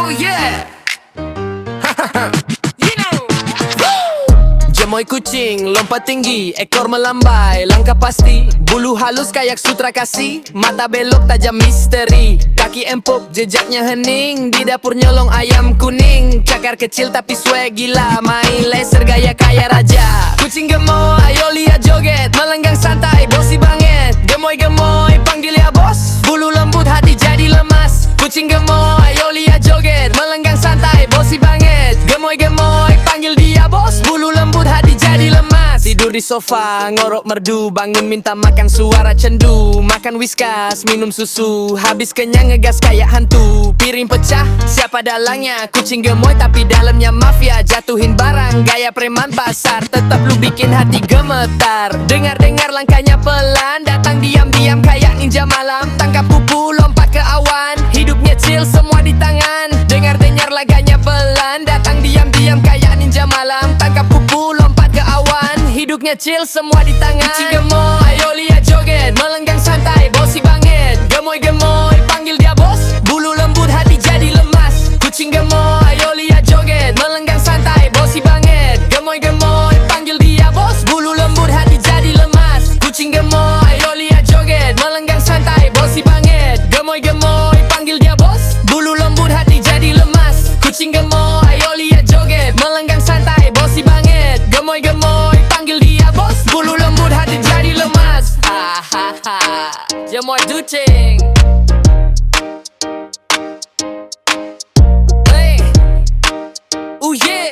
Oh yeah. You know. Gemoy kucing, lompat tinggi, ekor melambai, langkah pasti. Bulu halus kayak sutra kasih, mata belok tajam misteri. Kaki empuk, jejaknya hening, di dapur nyolong ayam kuning. Cakar kecil tapi swag gila, main laser gaya kaya raja. Kucing gemoy, ayo lihat joget, melenggang santai, bosi banget. Gemoy-gemoy, panggil ya bos, bulu lembut hati jadi lemas. Kucing gemoy, ayo lihat joget, melenggang santai, bosi banget. Gemoy-gemoy, panggil dia bos, bulu lembut hati jadi lemas. Tidur di sofa, ngorok merdu, bangun minta makan suara cendu. Makan whiskas, minum susu, habis kenyang ngegas kayak hantu. Piring pecah, siapa dalangnya? Kucing gemoy tapi dalamnya mafia. Jatuhin barang, gaya preman pasar, tetap lu bikin hati gemetar. Dengar-dengar langkahnya pelan, datang diam-diam kayak ninja malam. Tangkap pupu, lompat ke awan, hidupnya chill semua di tangan. Dengar-dengar laganya pelan, datang diam-diam kayak ninja malam. Tangkap pupu, lompat ke awan, hidupnya chill semua di tangan. Kucing gemoy, ayo lihat joget, melenggang santai, bosi banget. Gemoy-gemoy, panggil dia bos, bulu lembut hati jadi lemas. Kucing gemoy, ayo lihat joget, melenggang santai, bosi banget. Gemoy-gemoy, panggil dia bos, bulu lembut hati jadi lemas. Kucing gemoy, ayo lihat joget, melenggang santai, bosi banget. Gemoy-gemoy, panggil dia bos, bulu lembut hati jadi lemas. Kucing gemoy, ayo lihat joget, melenggang santai, bosi banget. Gemoy-gemoy, panggil dia bos, bulu lembut hati jadi lemas. Hahaha, gemoy kucing. Hey, oh yeah.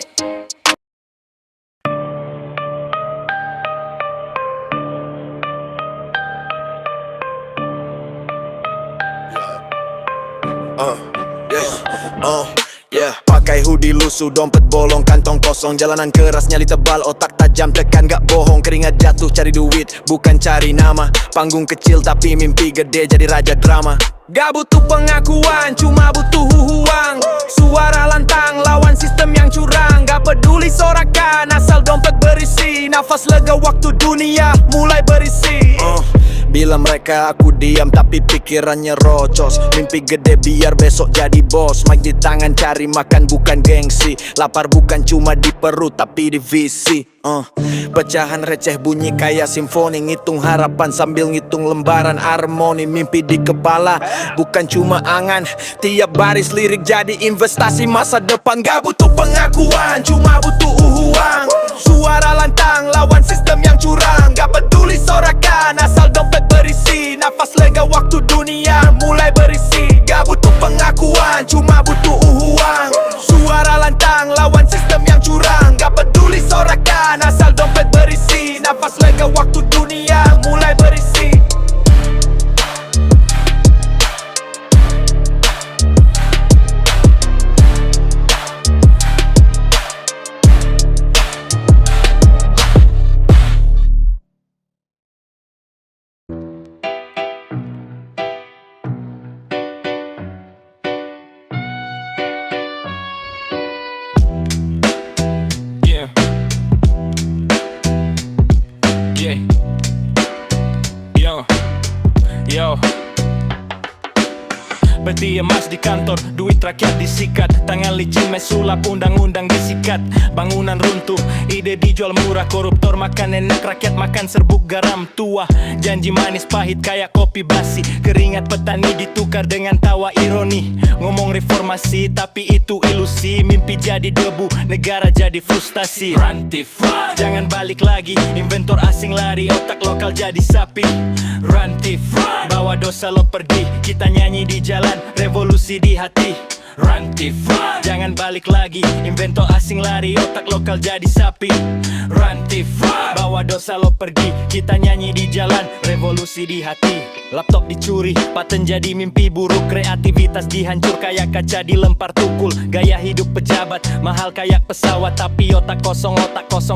Yeah. Pakai hoodie lusuh, dompet bolong, kantong kosong. Jalanan keras, nyali tebal, otak tajam, tekan gak bohong. Keringat jatuh cari duit, bukan cari nama. Panggung kecil tapi mimpi gede jadi raja drama. Gak butuh pengakuan, cuma butuh uang. Suara lantang, lawan sistem yang curang. Gak peduli sorakan, asal dompet berisi. Nafas lega waktu dunia mulai berisi. Bila mereka aku diam tapi pikirannya rocos. Mimpi gede biar besok jadi bos. Mic di tangan cari makan bukan gengsi. Lapar bukan cuma di perut tapi di visi. Pecahan receh bunyi kayak simfoni. Ngitung harapan sambil ngitung lembaran harmoni. Mimpi di kepala bukan cuma angan. Tiap baris lirik jadi investasi masa depan. Gak butuh pengakuan, cuma butuh uang. Suara lantang lawan sistem yang curang. Gak peduli sorakan, asal dompet berisi. Nafas lega waktu dunia mulai berisi. Gak butuh pengakuan, cuma butuh uang. Suara lantang lawan sistem yang curang. Gak peduli sorakan, asal dompet berisi. Nafas lega waktu dunia mulai berisi. Yo, peti emas di kantor, duit rakyat disikat. Tangan licin mesulap, undang-undang disikat. Bangunan runtuh, ide dijual murah. Koruptor makan enak, rakyat makan serbuk garam tua. Janji manis pahit kayak kopi basi. Keringat petani ditukar dengan tawa ironi. Ngomong reformasi tapi itu ilusi. Mimpi jadi debu, negara jadi frustasi. Rantifan, jangan balik lagi. Inventor asing lari, otak lokal jadi sapi. Rantifan, bawa dosa lo pergi. Kita nyanyi di jalan, revolusi di hati. Rantifan, jangan balik lagi. Inventor asing lari, otak lokal jadi sapi. Rantifan, bawa dosa lo pergi. Kita nyanyi di jalan, revolusi di hati. Laptop dicuri, paten jadi mimpi buruk. Kreativitas dihancur kayak kaca dilempar tukul. Gaya hidup pejabat, mahal kayak pesawat. Tapi otak kosong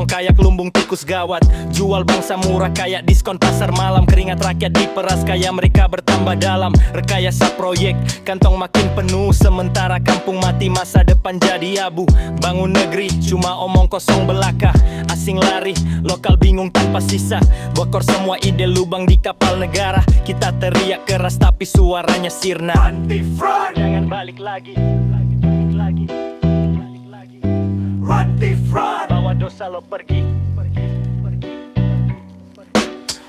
kayak lumbung tikus gawat. Jual bangsa murah kayak diskon pasar malam. Keringat rakyat diperas kayak mereka bertambah dalam. Rekayasa proyek, kantong makin penuh. Sementara kampung mati, masa depan jadi abu. Bangun negeri, cuma omong kosong belaka. Asing lari, lokal bingung tanpa sisa. Bokor semua ide lubang di kapal negara. Kita teriak keras tapi suaranya sirna. Anti-fraud, jangan balik lagi. thief run, bawa dosa lo pergi.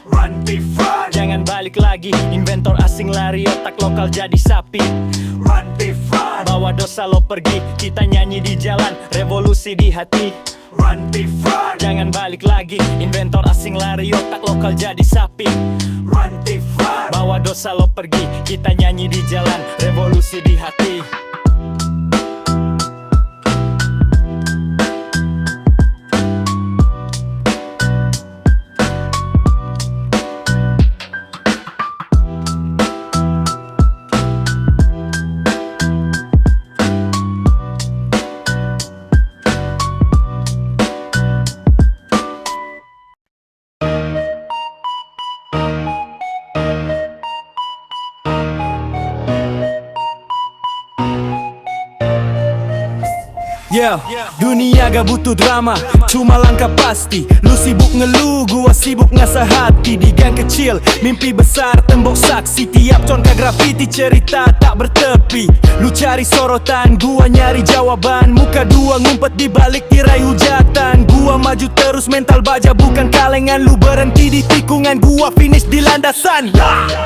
Run thief run, jangan balik lagi. Inventor asing lari, otak lokal jadi sapi. Run thief run, bawa dosa lo pergi. Kita nyanyi di jalan, revolusi di hati. Run thief run, jangan balik lagi. Inventor asing lari, otak lokal jadi sapi. Run thief run, bawa dosa lo pergi. Kita nyanyi di jalan, revolusi di hati. Yeah, dunia gak butuh drama, cuma langkah pasti. Lu sibuk ngeluh, gua sibuk ngasah hati. Di gang kecil, mimpi besar, tembok saksi. Tiap contoh grafiti, cerita tak bertepi. Lu cari sorotan, gua nyari jawaban. Muka dua ngumpet di balik tirai hujatan. Gua maju terus, mental baja bukan kalengan. Lu berhenti di tikungan, gua finish di landasan.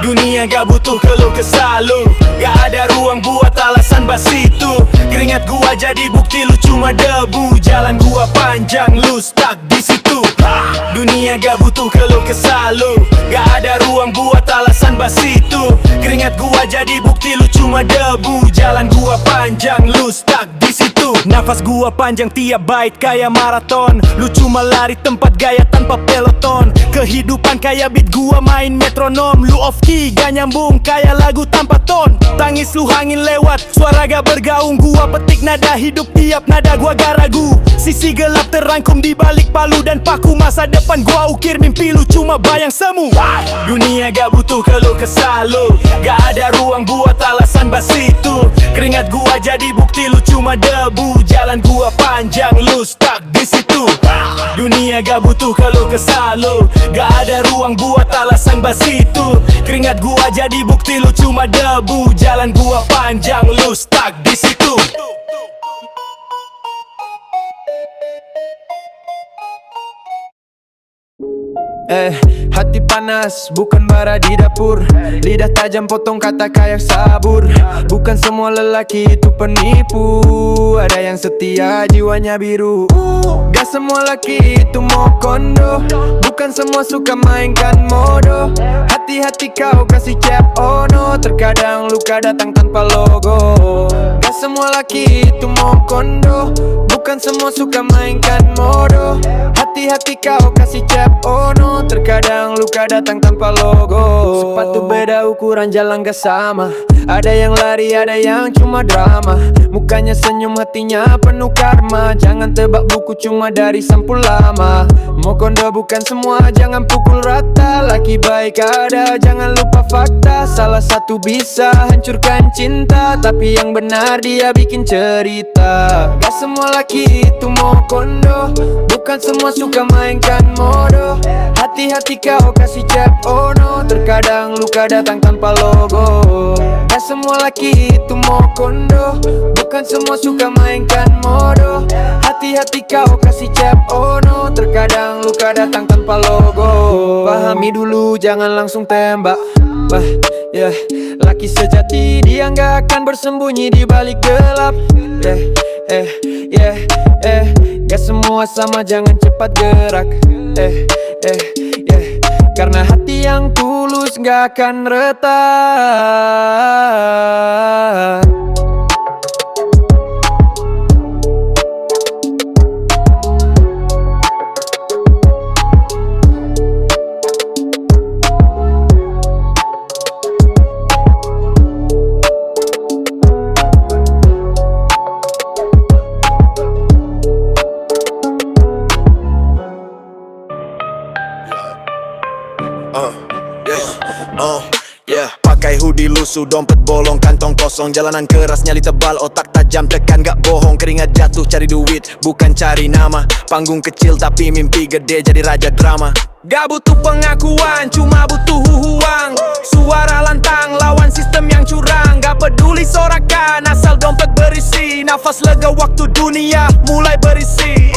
Dunia gak butuh keluh kesah lu, gak ada ruang buat alasan basi itu. Keringat gua jadi bukti lu cuma debu. Jalan gua panjang, lu stuck di situ. Dunia gak butuh keluh kesah lu, gak ada ruang buat alasan basi itu. Keringat gua jadi bukti lu cuma debu. Jalan gua panjang, lu stuck di situ. Nafas gua panjang tiap bait kayak maraton. Lu cuma lari tempat gaya tanpa peloton. Kehidupan kayak beat gua main metronom. Lu off key gak nyambung kayak lagu tanpa ton. Tangis lu angin lewat, suara gak bergaung. Gua petik nada hidup tiap nada gua gak ragu. Sisi gelap terangkum di balik palu dan paku. Masa depan gua ukir, mimpi lu cuma bayang semu. Dunia gak butuh keluh kesah lu, gak ada ruang buat alasan basi itu. Keringat gua jadi bukti lu cuma debu. Jalan gua panjang, lu stuck di situ. Dunia gak butuh keluh kesah lu, gak ada ruang buat alasan basi itu. Keringat gua jadi bukti lu cuma debu. Jalan gua panjang, lu stuck di situ. Hati panas, bukan bara di dapur. Lidah tajam, potong kata kayak sabur. Bukan semua lelaki itu penipu. Ada yang setia, jiwanya biru. Gak semua laki itu mau kondo. Bukan semua suka mainkan modo. Hati-hati kau kasih cap, oh no. Terkadang luka datang tanpa logo. Gak semua laki itu mau kondo. Bukan semua suka mainkan modo. Hati-hati kau kasih cap, oh no. Terkadang luka datang tanpa logo. Sepatu beda, ukuran jalan gak sama. Ada yang lari, ada yang cuma drama. Mukanya senyum, hatinya penuh karma. Jangan tebak buku cuma dari sampul lama. Mau kondo bukan semua, jangan pukul rata. Laki baik ada, jangan lupa fakta. Salah satu bisa hancurkan cinta, tapi yang benar dia bikin cerita. Gak semua laki itu mau kondo. Bukan semua suka mainkan modo. Hati-hati kau kasih cap, oh no. Terkadang luka datang tanpa logo. Gak semua laki itu mau kondo. Bukan semua suka mainkan modo. Hati-hati kau kasih cap, oh no. Terkadang luka datang tanpa logo. Pahami dulu, jangan langsung tembak. Laki sejati dia gak akan bersembunyi di balik gelap. Gak semua sama, jangan cepat gerak. Karena hati yang tulus gak akan retak. Pakai hoodie lusuh, dompet bolong, kantong kosong. Jalanan keras, nyali tebal, otak tajam, tekan gak bohong. Keringat jatuh, cari duit, bukan cari nama. Panggung kecil tapi mimpi gede, jadi raja drama. Gak butuh pengakuan, cuma butuh uang. Suara lantang, lawan sistem yang curang. Gak peduli sorakan, asal dompet berisi nafas lega waktu dunia mulai berisi.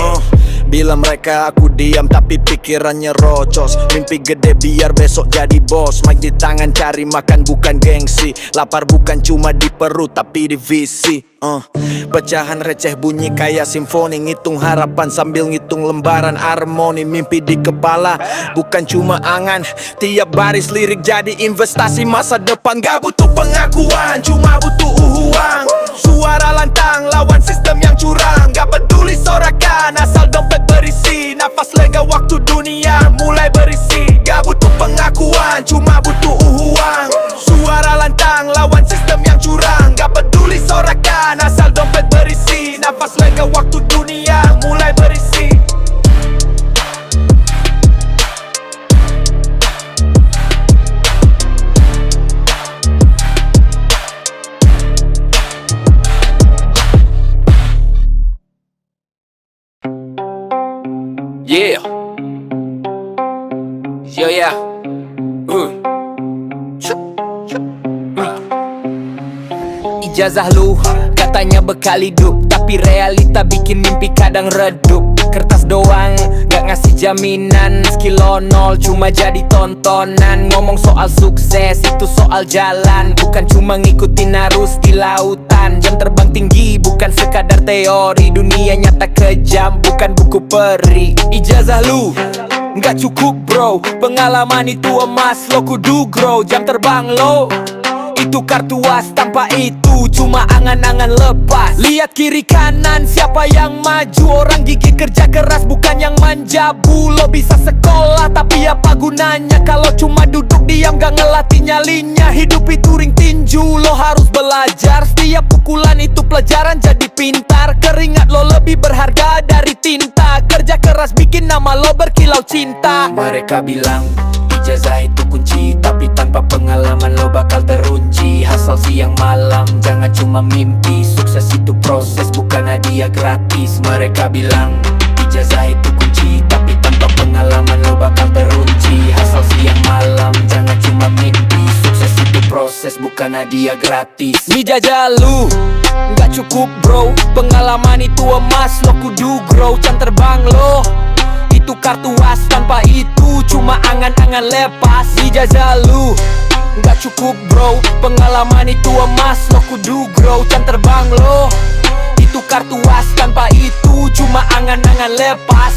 Bila mereka aku diam tapi pikirannya rocos. Mimpi gede biar besok jadi bos. Mic di tangan cari makan bukan gengsi. Lapar bukan cuma di perut tapi di visi. Pecahan receh bunyi kayak simfoni. Ngitung harapan sambil ngitung lembaran harmoni. Mimpi di kepala bukan cuma angan. Tiap baris lirik jadi investasi masa depan. Gak butuh pengakuan, cuma butuh uang. Suara lantang lawan sistem yang curang. Gak peduli sorakan asal dompet berisi. Nafas lega waktu dunia mulai berisi. Gak butuh pengakuan, cuma butuh uang. Suara lantang lawan sistem yang curang. Gak peduli sorakan asal dompet berisi. Nafas lega waktu dunia mulai berisi. Yeah. Yo yeah. Ijazah lu katanya bekal hidup, tapi realita bikin mimpi kadang redup. Kertas doang gak ngasih jaminan. Skill lo nol cuma jadi tontonan. Ngomong soal sukses itu soal jalan, bukan cuma ngikutin arus di lautan. Jam terbang tinggi bukan sekadar teori. Dunia nyata kejam bukan buku peri. Ijazah lu nggak cukup bro, pengalaman itu emas lo kudu grow. Jam terbang lo itu kartu as, tanpa itu cuma angan-angan lepas. Lihat kiri kanan siapa yang maju. Orang gigih kerja keras bukan yang manja bu. Lo bisa sekolah tapi apa gunanya kalau cuma duduk diam gak ngelatih nyalinya. Hidup itu ring tinju, lo harus belajar. Setiap pukulan itu pelajaran jadi pintar. Keringat lo lebih berharga dari tinta. Kerja keras bikin nama lo berkilau cinta. Mereka bilang ijazah itu kunci, tapi tanpa pengalaman lo bakal terunci. Hasal siang malam, jangan cuma mimpi. Sukses itu proses, bukan hadiah gratis. Mereka bilang ijazah itu kunci, tapi tanpa pengalaman lo bakal terunci. Hasal siang malam, jangan cuma mimpi. Sukses itu proses, bukan hadiah gratis. Ijazah lu nggak cukup bro, pengalaman itu emas lo kudu grow. Jam terbang lo itu kartu as, tanpa itu cuma angan-angan lepas. Ijazah lu nggak cukup bro, pengalaman itu emas lo kudu grow. Jam terbang lo itu kartu as, tanpa itu cuma angan-angan lepas.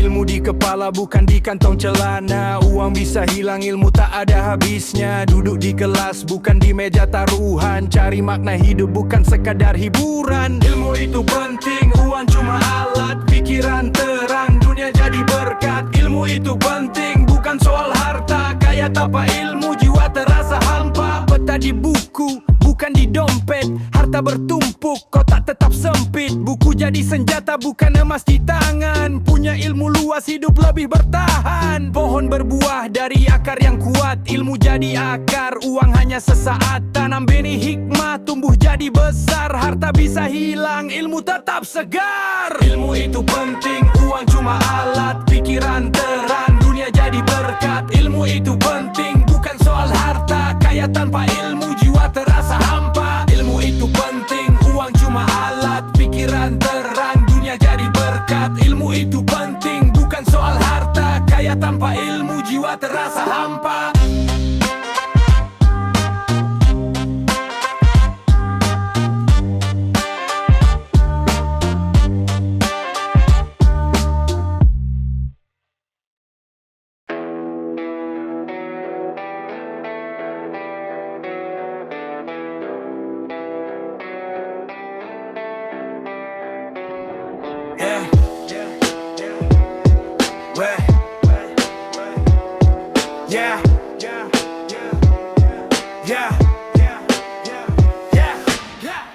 Ilmu di kepala bukan di kantong celana. Uang bisa hilang, ilmu tak ada habisnya. Duduk di kelas bukan di meja taruhan. Cari makna hidup bukan sekadar hiburan. Ilmu itu penting, uang cuma alat. Pikiran terang, dunia jadi berkat. Ilmu itu penting, bukan soal harta. Kaya tanpa ilmu, jiwa terasa hampa. Peta di buku, bukan di dompet. Harta bertumpuk, kotak tetap sempit. Buku jadi senjata, bukan emas di tangan. Punya ilmu luas, hidup lebih bertahan. Pohon berbuah dari akar yang kuat. Ilmu jadi akar, uang hanya sesaat. Tanam benih hikmah, tumbuh jadi besar. Harta bisa hilang, ilmu tetap segar. Ilmu itu penting, uang cuma alat. Pikiran terang, dunia jadi berkat. Ilmu itu penting, bukan soal harta. Kaya tanpa ilmu, jiwa terasa hampa. Ilmu itu penting, uang cuma alat. Pikiran terang, dunia jadi berkat. Ilmu itu penting, bukan soal harta. Kaya tanpa ilmu, jiwa terasa hampa.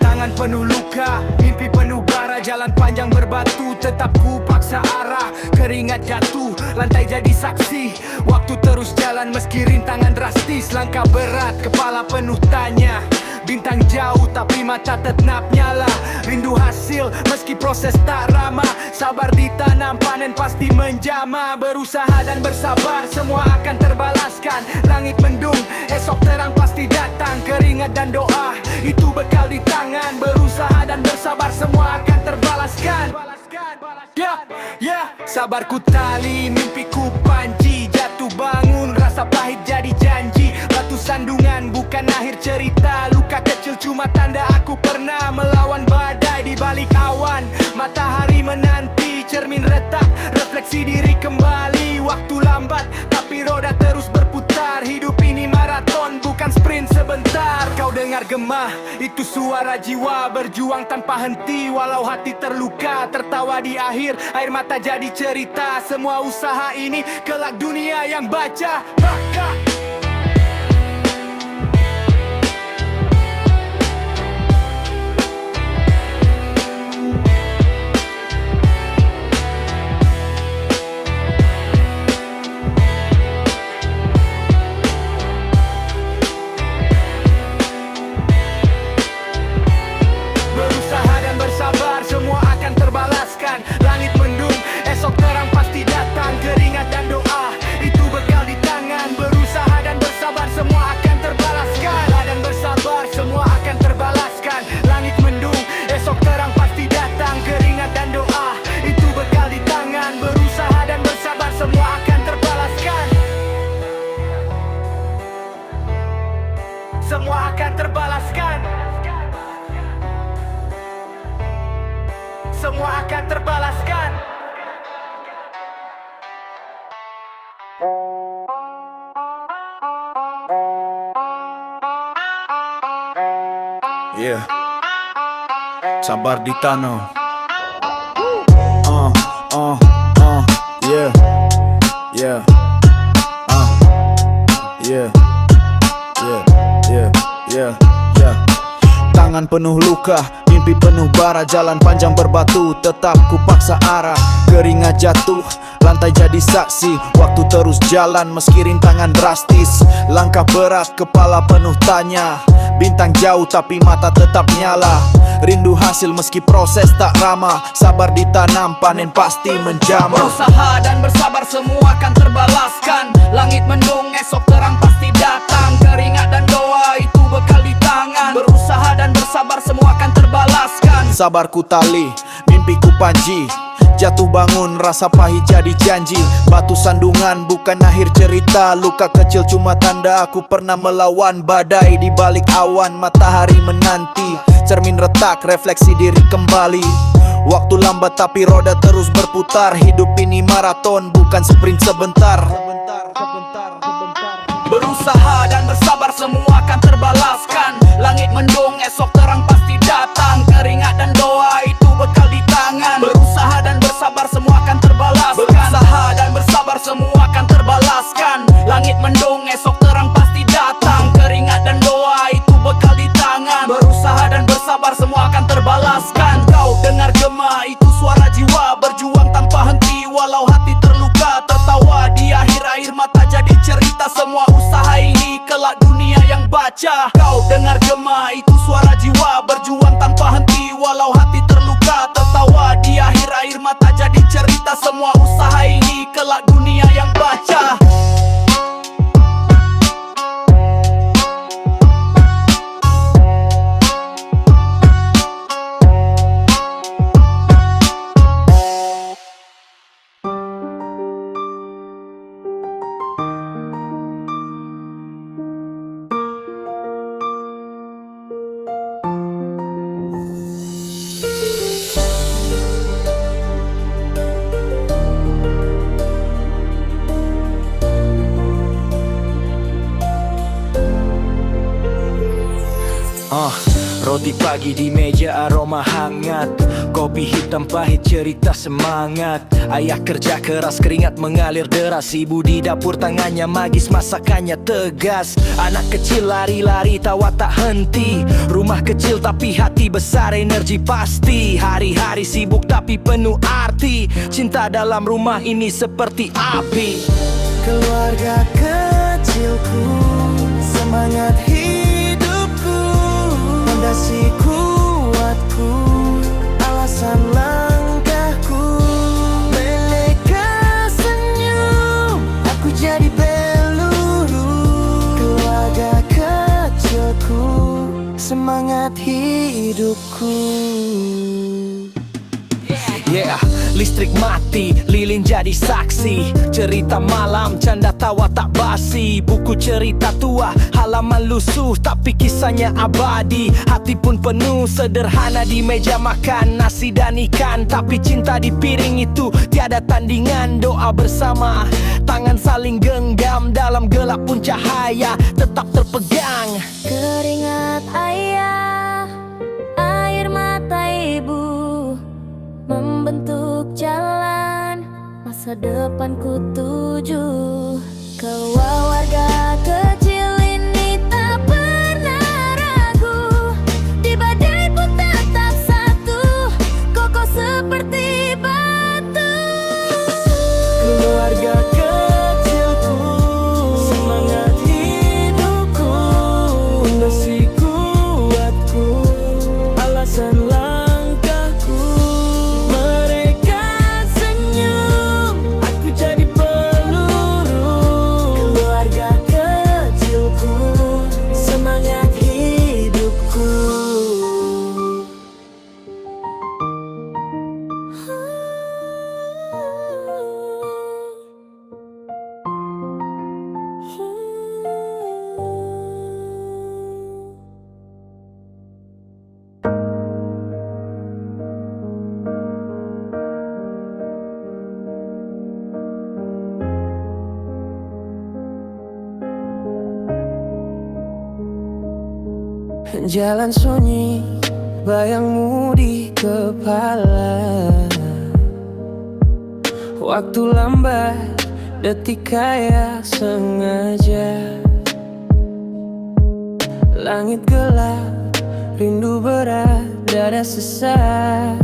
Tangan penuh luka, mimpi penuh bara. Jalan panjang berbatu, tetap ku paksa arah. Keringat jatuh, lantai jadi saksi. Waktu terus jalan meski rintangan drastis. Langkah berat, kepala penuh tanya. Bintang jauh tapi mata tetap nyala. Rindu hasil meski proses tak ramah. Sabar ditanam panen pasti menjama. Berusaha dan bersabar semua akan terbalaskan. Langit mendung esok terang pasti datang. Keringat dan doa itu bekal di tangan. Berusaha dan bersabar semua akan terbalaskan. Sabarku tali, mimpiku panci. Jatuh bangun, rasa pahit jadi janji. Batu sandungan bukan akhir cerita. Luka kecil cuma tanda aku pernah melawan badai di balik awan. Matahari menanti, cermin retak, refleksi diri kembali. Waktu lambat, tapi roda terus berputar. Hidup ini maraton, bukan sprint sebentar. Kau dengar gemah, itu suara jiwa berjuang tanpa henti. Walau hati terluka, tertawa di akhir. Air mata jadi cerita. Semua usaha ini kelak dunia yang baca. Berusaha dan bersabar semua akan terbalaskan. Langit mendung, esok terang pasti datang. Keringat dan doa itu bekal di tangan. Berusaha dan bersabar semua akan terbalaskan. Dan bersabar semua akan terbalaskan. Langit mendung, esok terang pasti datang. Keringat dan doa itu bekal di tangan. Berusaha dan bersabar semua akan terbalaskan. Semua akan terbalaskan. Semua akan terbalaskan. Yeah. Sabar ditanam. Yeah. Yeah. Yeah. Yeah. Yeah. Yeah. Yeah. Tangan penuh luka, mimpi penuh bara. Jalan panjang berbatu, tetap ku paksa arah. Keringat jatuh, lantai jadi saksi. Waktu terus jalan meski rintangan drastis. Langkah berat, kepala penuh tanya. Bintang jauh tapi mata tetap nyala. Rindu hasil meski proses tak ramah. Sabar ditanam, panen pasti menjamah. Berusaha dan bersabar semua akan terbalaskan. Langit mendung esok terang pasti datang. Keringat dan doa itu bekal di tangan. Berusaha dan bersabar semua akan terbalaskan. Sabarku tali, mimpiku panji. Jatuh bangun, rasa pahit jadi janji. Batu sandungan bukan akhir cerita. Luka kecil cuma tanda aku pernah melawan badai di balik awan. Matahari menanti, cermin retak, refleksi diri kembali. Waktu lambat tapi roda terus berputar. Hidup ini maraton, bukan sprint sebentar. Berusaha dan bersabar semua akan terbalaskan. Langit mendung esok terang pasti datang. Keringat dan doa itu bekal di tangan. Berusaha dan bersabar semua akan terbalaskan. Berusaha dan bersabar semua akan terbalaskan. Langit mendung esok terang pasti datang. Keringat dan doa itu bekal di tangan. Berusaha dan bersabar semua akan terbalaskan. Kau dengar gema, itu suara jiwa berjuang tanpa henti. Walau hati terluka, tertawa di akhir mata jadi cerita. Semua usaha ini kelak dunia yang baca. Kau dengar gema, itu suara jiwa berjuang tanpa henti. Walau hati terluka, tertawa di akhir mata jadi cerita. Semua usaha ini kelak dunia yang baca. Roti pagi di meja aroma hangat. Kopi hitam pahit cerita semangat. Ayah kerja keras keringat mengalir deras. Ibu di dapur tangannya magis masakannya tegas. Anak kecil lari-lari tawa tak henti. Rumah kecil tapi hati besar energi pasti. Hari-hari sibuk tapi penuh arti. Cinta dalam rumah ini seperti api. Keluarga kecilku, semangat hidupku. semangat hidupku. Yeah, listrik mati, lilin jadi saksi. Cerita malam, canda tawa tak basi. Buku cerita tua, halaman lusuh, tapi kisahnya abadi. Hati pun penuh, sederhana di meja makan. Nasi dan ikan, tapi cinta di piring itu tiada tandingan. Doa bersama, tangan saling genggam. Dalam gelap pun cahaya tetap terpegang. Keringat ayah, air mata ibu membentuk jalan masa depanku tuju. Keluarga kecil ini tak pernah ragu, di badai pun tetap satu, kokoh seperti batu. Keluarga kecilku, semangat hidupku, pondasi kuatku, alasan langkahku. Mereka senyum, aku jadi peluru. Keluarga kecilku, semangat hidupku. Jalan sunyi, bayangmu di kepala. Waktu lambat, detik kayak sengaja. Langit gelap, rindu berat, dada sesak.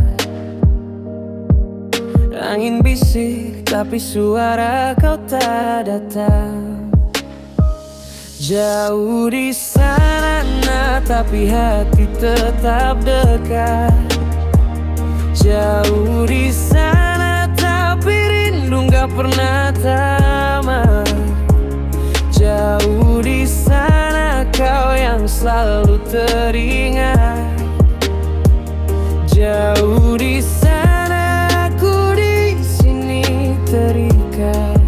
Angin bisik, tapi suara kau tak datang. Jauh di sana, tapi hati tetap dekat. Jauh di sana, tapi rindu gak pernah tamat. Jauh di sana, kau yang selalu teringat. Jauh di sana, aku di sini terikat.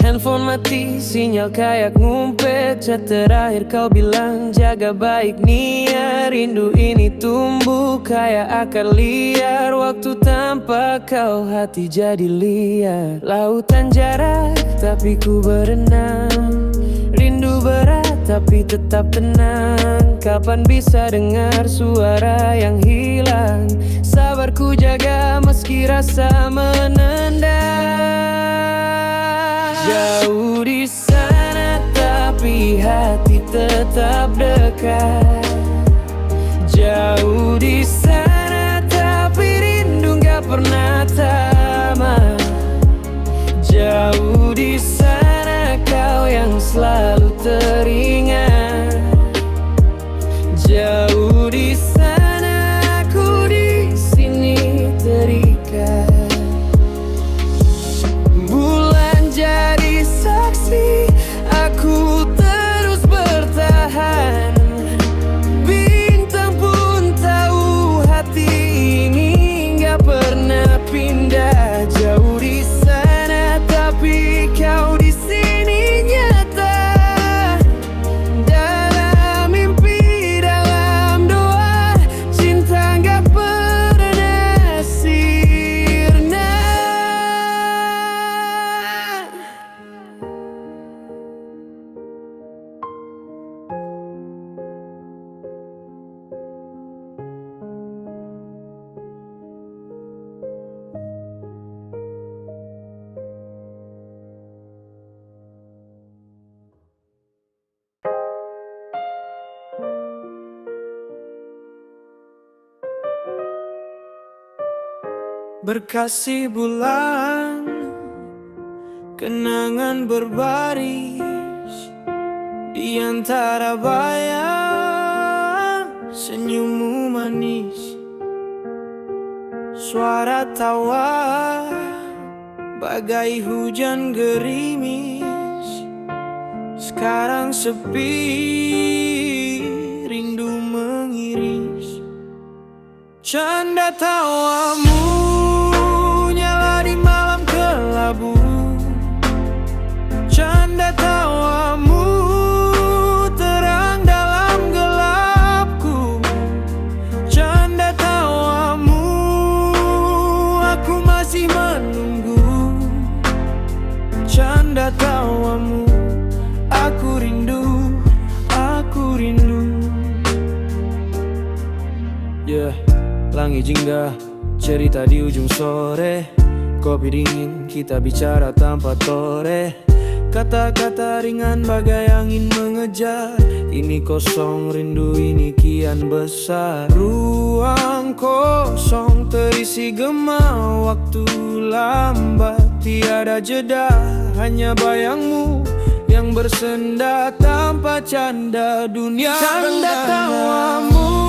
Handphone mati, sinyal kayak ngumpet. Chat terakhir kau bilang jaga baik niat. Rindu ini tumbuh kayak akar liar. Waktu tanpa kau hati jadi liar. Lautan jarak tapi ku berenang. Rindu berat tapi tetap tenang. Kapan bisa dengar suara yang hilang? Sabarku jaga meski rasa menendang. Jauh di sana tapi hati tetap dekat. Jauh di sana tapi rindu gak pernah tamat. Jauh di sana kau yang selalu teringat. Jauh di sana aku di sini terikat. Jadi saksi, aku terus bertahan. Bintang pun tahu hati ini gak pernah pindah. Jauh di sana, tapi kau di sini nyata. Dalam mimpi, dalam doa, cinta gak pernah sirna. Berkasih bulan, kenangan berbaris di antara bayang senyummu manis. Suara tawa bagai hujan gerimis. sekarang sepi, rindu mengiris. Canda tawamu nyala di malam kelabu. Canda tawamu terang dalam gelapku. Canda tawamu aku masih menunggu. Canda tawamu aku rindu, aku rindu. Langi jingga, cerita di ujung sore. Kopi dingin, kita bicara tanpa tore. Kata-kata ringan bagai angin mengejar. Ini kosong rindu, ini kian besar. Ruang kosong terisi gema. Waktu lambat, tiada jeda. Hanya bayangmu yang bersenda tanpa canda. Dunia canda tawamu